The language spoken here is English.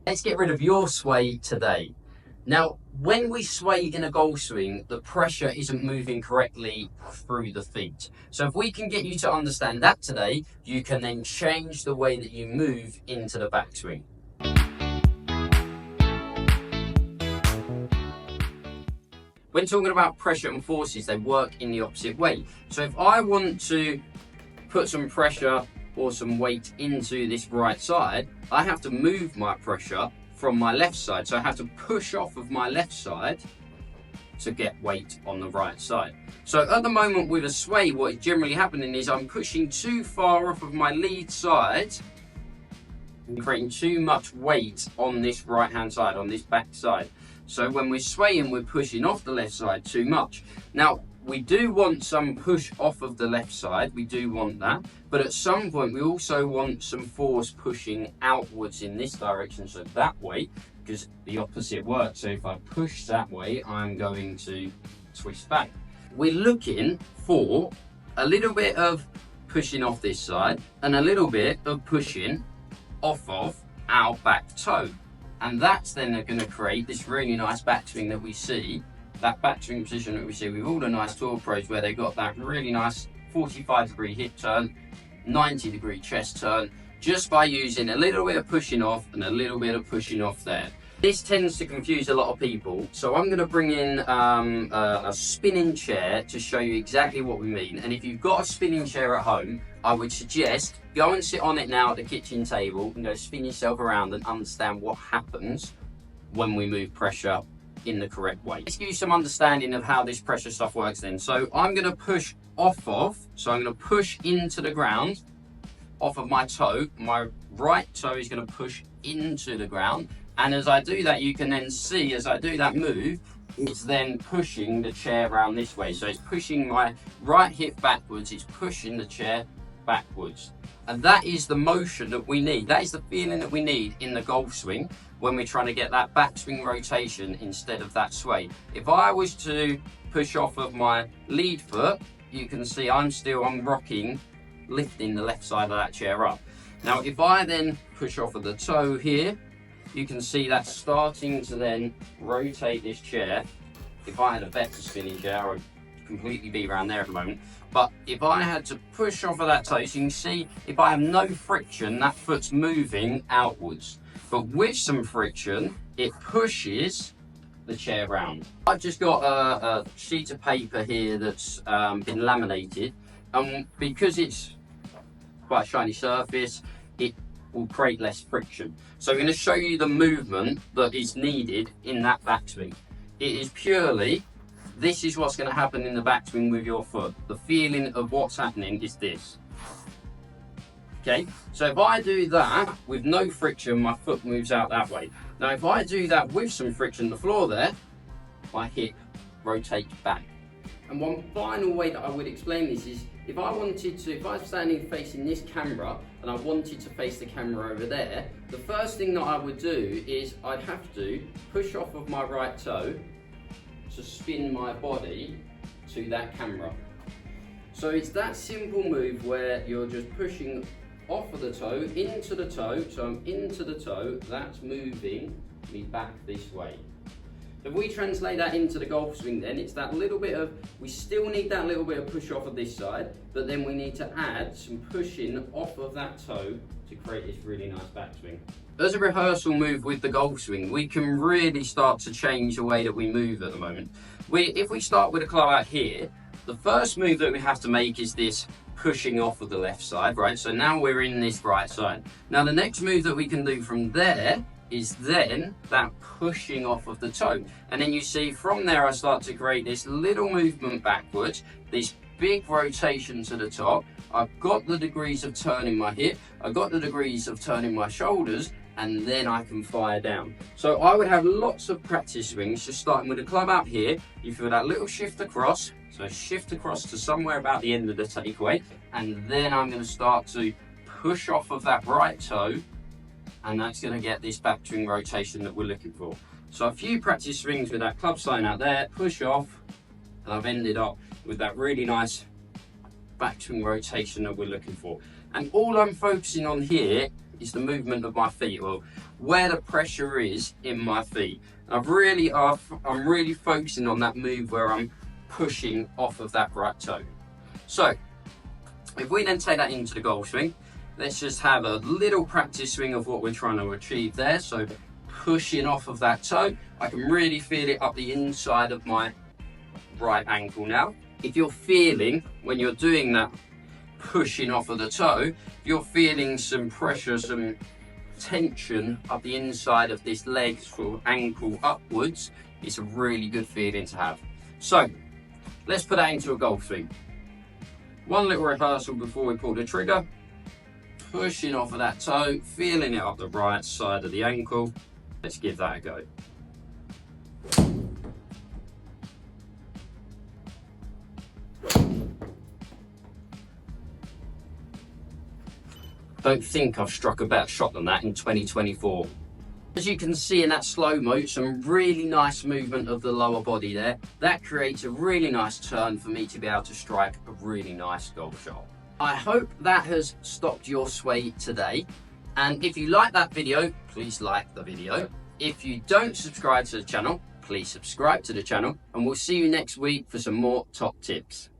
Let's get rid of your sway today. Now, when we sway in a golf swing, the pressure isn't moving correctly through the feet. So if we can get you to understand that today, you can then change the way that you move into the backswing. When talking about pressure and forces, they work in the opposite way. So if I want to put some pressure or some weight into this right side, I have to move my pressure from my left side. So I have to push off of my left side to get weight on the right side. So at the moment with a sway, what is generally happening is I'm pushing too far off of my lead side and creating too much weight on this right hand side, on this back side. So when we're swaying, we're pushing off the left side too much. Now, we do want some push off of the left side, we do want that, but at some point we also want some force pushing outwards in this direction, so that way, because the opposite works. So if I push that way, I'm going to twist back. We're looking for a little bit of pushing off this side and a little bit of pushing off of our back toe. And that's then going to create this really nice backswing that we see, that backswing position that we see with all the nice tour pros, where they've got that really nice 45-degree hip turn, 90-degree chest turn, just by using a little bit of pushing off and a little bit of pushing off there. This tends to confuse a lot of people, so I'm going to bring in a spinning chair to show you exactly what we mean. And if you've got a spinning chair at home, I would suggest go and sit on it now at the kitchen table and go spin yourself around and understand what happens when we move pressure in the correct way. Let's give you some understanding of how this pressure stuff works then. So I'm going to push off of, so I'm going to push into the ground off of my toe. My right toe is going to push into the ground. And as I do that, you can then see as I do that move, it's then pushing the chair around this way. So it's pushing my right hip backwards, it's pushing the chair backwards. And that is the motion that we need. That is the feeling that we need in the golf swing when we're trying to get that backswing rotation instead of that sway. If I was to push off of my lead foot, you can see I'm rocking, lifting the left side of that chair up. Now, if I then push off of the toe here, you can see that's starting to then rotate this chair. If I had a better spinning chair, I would completely be around there at the moment. But if I had to push off of that toe, so you can see if I have no friction, that foot's moving outwards. But with some friction, it pushes the chair round. I've just got a sheet of paper here that's been laminated. And because it's quite a shiny surface, it will create less friction. So I'm going to show you the movement that is needed in that backswing. It is purely, this is what's going to happen in the backswing with your foot. The feeling of what's happening is this. Okay, so if I do that with no friction, my foot moves out that way. Now if I do that with some friction on the floor there, my hip rotates back. And one final way that I would explain this is, if I was standing facing this camera and I wanted to face the camera over there, the first thing that I would do is I'd have to push off of my right toe to spin my body to that camera. So it's that simple move where you're just pushing off of the toe, into the toe, so I'm into the toe, that's moving me back this way. If we translate that into the golf swing then, it's that little bit of, we still need that little bit of push off of this side, but then we need to add some pushing off of that toe to create this really nice backswing. As a rehearsal move with the golf swing, we can really start to change the way that we move at the moment. If we start with a club out here, the first move that we have to make is this pushing off of the left side, right? So now we're in this right side. Now the next move that we can do from there is then that pushing off of the toe. And then you see from there I start to create this little movement backwards, this big rotation to the top. I've got the degrees of turning my hip, I've got the degrees of turning my shoulders, and then I can fire down. So I would have lots of practice swings, just starting with the club out here. You feel that little shift across, so shift across to somewhere about the end of the takeaway, and then I'm going to start to push off of that right toe, and that's going to get this backswing rotation that we're looking for. So a few practice swings with that club sign out there, push off, and I've ended up with that really nice backswing rotation that we're looking for. And all I'm focusing on here is the movement of my feet, or where the pressure is in my feet. I'm really focusing on that move where I'm pushing off of that right toe. So if we then take that into the golf swing, let's just have a little practice swing of what we're trying to achieve there. So pushing off of that toe, I can really feel it up the inside of my right ankle now. If you're feeling, when you're doing that pushing off of the toe, if you're feeling some pressure, some tension up the inside of this leg from ankle upwards, it's a really good feeling to have. So let's put that into a golf swing. One little rehearsal before we pull the trigger. Pushing off of that toe, feeling it up the right side of the ankle. Let's give that a go. Don't think I've struck a better shot than that in 2024. As you can see in that slow-mo, some really nice movement of the lower body there. That creates a really nice turn for me to be able to strike a really nice golf shot. I hope that has stopped your sway today. And if you like that video, please like the video. If you don't subscribe to the channel, please subscribe to the channel. And we'll see you next week for some more top tips.